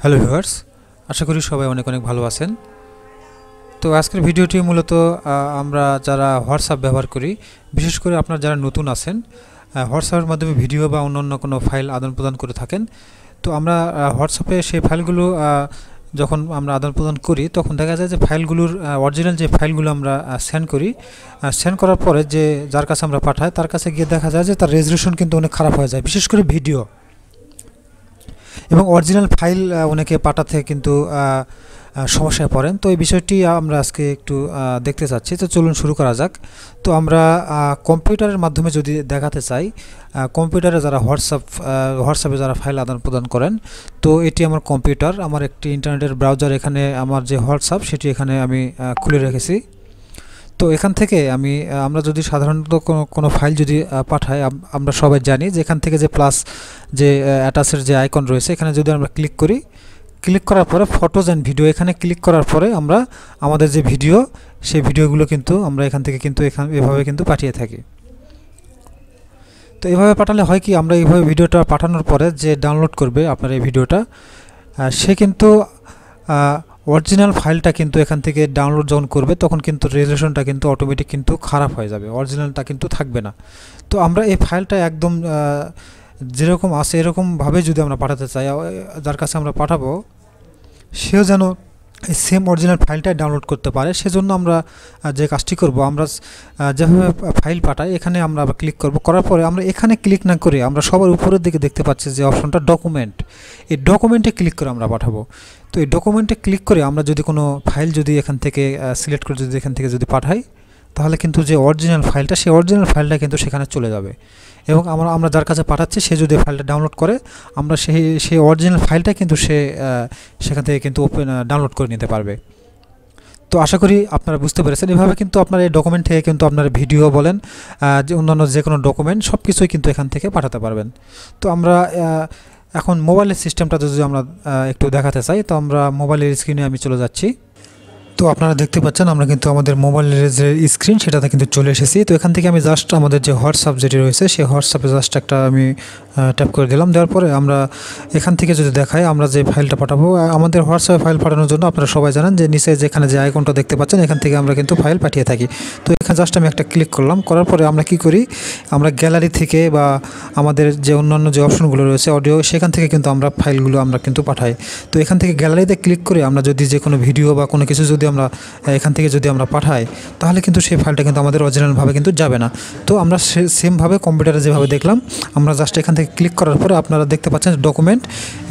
Hello viewers, আশা করি সবাই অনেক অনেক ভালো আছেন। তো আজকের ভিডিওটি মূলত আমরা যারা হোয়াটসঅ্যাপ ব্যবহার করি, বিশেষ করে আপনারা যারা নতুন আছেন, হোয়াটসঅ্যাপের মাধ্যমে ভিডিও বা অন্যান্য কোনো ফাইল আদান প্রদান করে থাকেন। তো আমরা হোয়াটসঅ্যাপে সেই ফাইলগুলো যখন আমরা আদান প্রদান করি, তখন দেখা যায় যে ফাইলগুলোর অরিজিনাল যে ফাইলগুলো আমরা সেন্ড করি, সেন্ড করার পরে যে যার কাছে আমরা পাঠাই তার কাছে গিয়ে দেখা যায় যে তার রেজলিউশন কিন্তু অনেক খারাপ হয়ে যায়, বিশেষ করে ভিডিও এবং অরিজিনাল ফাইল অনেকে পাঠাতে কিন্তু সমস্যায় পড়েন। তো এই বিষয়টি আমরা আজকে একটু দেখতে চাচ্ছি। তো চলুন শুরু করা যাক। তো আমরা কম্পিউটারের মাধ্যমে যদি দেখাতে চাই, কম্পিউটারে যারা হোয়াটসঅ্যাপে যারা ফাইল আদান প্রদান করেন, তো এটি আমার কম্পিউটার, আমার একটি ইন্টারনেটের ব্রাউজার, এখানে আমার যে হোয়াটসঅ্যাপ সেটি এখানে আমি খুলে রেখেছি। তো এখান থেকে আমরা যদি সাধারণত কোনো ফাইল যদি পাঠাই, আমরা সবাই জানি যে এখান থেকে যে প্লাস যে অ্যাটাচের যে আইকন রয়েছে, এখানে যদি আমরা ক্লিক করি, ক্লিক করার পরে ফটোজ অ্যান্ড ভিডিও, এখানে ক্লিক করার পরে আমরা আমাদের যে ভিডিও, সেই ভিডিওগুলো কিন্তু আমরা এখান থেকে কিন্তু এভাবে কিন্তু পাঠিয়ে থাকি। তো এভাবে পাঠালে হয় কি, আমরা এইভাবে ভিডিওটা পাঠানোর পরে যে ডাউনলোড করবে আপনার এই ভিডিওটা, সে কিন্তু অরিজিনাল ফাইলটা কিন্তু এখান থেকে ডাউনলোড যখন করবে, তখন কিন্তু রেজলিউশনটা কিন্তু অটোমেটিক কিন্তু খারাপ হয়ে যাবে, অরিজিনালটা কিন্তু থাকবে না। তো আমরা এই ফাইলটা একদম যেরকম আছে এরকমভাবে যদি আমরা পাঠাতে চাই, যার কাছে আমরা পাঠাবো সেও যেন এই সেম অরিজিনাল ফাইলটাই ডাউনলোড করতে পারে, সেজন্য আমরা যে কাজটি করব, আমরা যেভাবে ফাইল পাঠাই এখানে আমরা আবার ক্লিক করব। করার পরে আমরা এখানে ক্লিক না করে আমরা সবার উপরের দিকে দেখতে পাচ্ছি যে অপশনটা ডকুমেন্ট, এই ডকুমেন্টে ক্লিক করে আমরা পাঠাবো। তো এই ডকুমেন্টে ক্লিক করে আমরা যদি কোনো ফাইল যদি এখান থেকে সিলেক্ট করে যদি এখান থেকে যদি পাঠাই, তাহলে কিন্তু যে অরিজিনাল ফাইলটা, সেই অরিজিনাল ফাইলটা কিন্তু সেখানে চলে যাবে এবং আমরা যার কাছে পাঠাচ্ছি সে যদি ফাইলটা ডাউনলোড করে, আমরা সেই অরিজিনাল ফাইলটা কিন্তু সেখান থেকে কিন্তু ডাউনলোড করে নিতে পারবে। তো আশা করি আপনারা বুঝতে পেরেছেন। এভাবে কিন্তু আপনার এই ডকুমেন্ট থেকে কিন্তু আপনার ভিডিও বলেন, যে অন্যান্য যে কোনো ডকুমেন্ট সব কিছুই কিন্তু এখান থেকে পাঠাতে পারবেন। তো আমরা এখন মোবাইলের সিস্টেমটা যদি আমরা একটু দেখাতে চাই, তো আমরা মোবাইলের স্ক্রিনে আমি চলে যাচ্ছি। তো আপনারা দেখতে পাচ্ছেন আমরা কিন্তু আমাদের মোবাইলের যে স্ক্রিন সেটাতে কিন্তু চলে এসেছি। তো এখান থেকে আমি জাস্ট আমাদের যে হোয়াটসঅ্যাপ যেটি রয়েছে, সেই হোয়াটসঅ্যাপে জাস্ট একটা আমি ট্যাপ করে দিলাম। দেওয়ার পরে আমরা এখান থেকে যদি দেখাই আমরা যে ফাইলটা পাঠাবো, আমাদের হোয়াটসঅ্যাপে ফাইল পাঠানোর জন্য আপনারা সবাই জানেন যে নিচে যেখানে যে আইকনটা দেখতে পাচ্ছেন, এখান থেকে আমরা কিন্তু ফাইল পাঠিয়ে থাকি। তো এখানে জাস্ট আমি একটা ক্লিক করলাম, করার পরে আমরা কি করি, আমরা গ্যালারি থেকে বা আমাদের যে অন্যান্য যে অপশনগুলো রয়েছে অডিও, সেখান থেকে কিন্তু আমরা ফাইলগুলো আমরা কিন্তু পাঠাই। তো এখান থেকে গ্যালারিতে ক্লিক করে আমরা যদি যে কোনো ভিডিও বা কোনো কিছু যদি আমরা এখান থেকে যদি আমরা পাঠাই, তাহলে কিন্তু সেই ফাইলটা কিন্তু আমাদের অরিজিনালভাবে কিন্তু যাবে না। তো আমরা সেমভাবে কম্পিউটারে যেভাবে দেখলাম, আমরা জাস্ট এখান থেকে ক্লিক করার পরে আপনারা দেখতে পাচ্ছেন ডকুমেন্ট,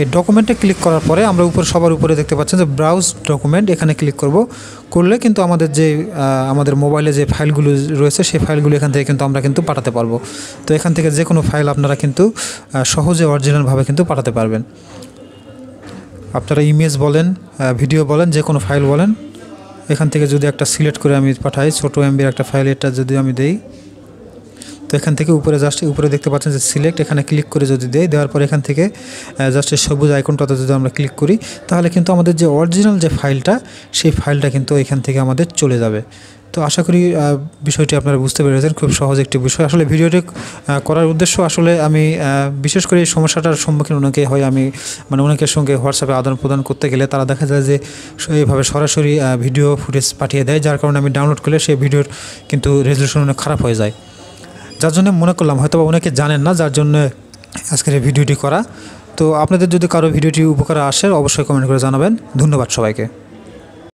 এই ডকুমেন্টে ক্লিক করার পরে আমরা সবার উপরে দেখতে পাচ্ছেন যে ব্রাউজ ডকুমেন্ট, এখানে ক্লিক করলে কিন্তু আমাদের যে আমাদের মোবাইলে যে ফাইলগুলো রয়েছে সেই ফাইলগুলো এখান থেকে কিন্তু আমরা কিন্তু পাঠাতে পারবো। তো এখান থেকে যে কোনো ফাইল আপনারা কিন্তু সহজে অরিজিনালভাবে কিন্তু পাঠাতে পারবেন। আপনারা ইমেজ বলেন, ভিডিও বলেন, যে কোনো ফাইল বলেন, এখান থেকে যদি একটা সিলেক্ট করে আমি পাঠাই, ছোটো এমবির একটা ফাইল, এটা যদি আমি দেই, তো এখান থেকে উপরে দেখতে পাচ্ছেন যে সিলেক্ট, এখানে ক্লিক করে যদি দেওয়ার পর এখান থেকে জাস্ট সবুজ আইকনটাতে যদি আমরা ক্লিক করি, তাহলে কিন্তু আমাদের যে অরিজিনাল যে ফাইলটা, সেই ফাইলটা কিন্তু এখান থেকে আমাদের চলে যাবে। তো আশা করি বিষয়টি আপনারা বুঝতে পেরেছেন, খুব সহজ একটি বিষয়। আসলে ভিডিওটি করার উদ্দেশ্য, আসলে আমি বিশেষ করে এই সমস্যাটার সম্মুখীন অনেকে হয়, আমি অনেকের সঙ্গে হোয়াটসঅ্যাপে আদান প্রদান করতে গেলে তারা দেখা যায় যে এইভাবে সরাসরি ভিডিও ফুটেজ পাঠিয়ে দেয়, যার কারণে আমি ডাউনলোড করলে সেই ভিডিওর কিন্তু রেজলিউশন অনেক খারাপ হয়ে যায়। যার জন্য মনে করলাম হয়তো অনেকে জানেন না, যার জন্য আজকের এই ভিডিওটি করা। তো আপনাদের যদি কারো ভিডিওটি উপকারে আসে, অবশ্যই কমেন্ট করে জানাবেন। ধন্যবাদ সবাইকে।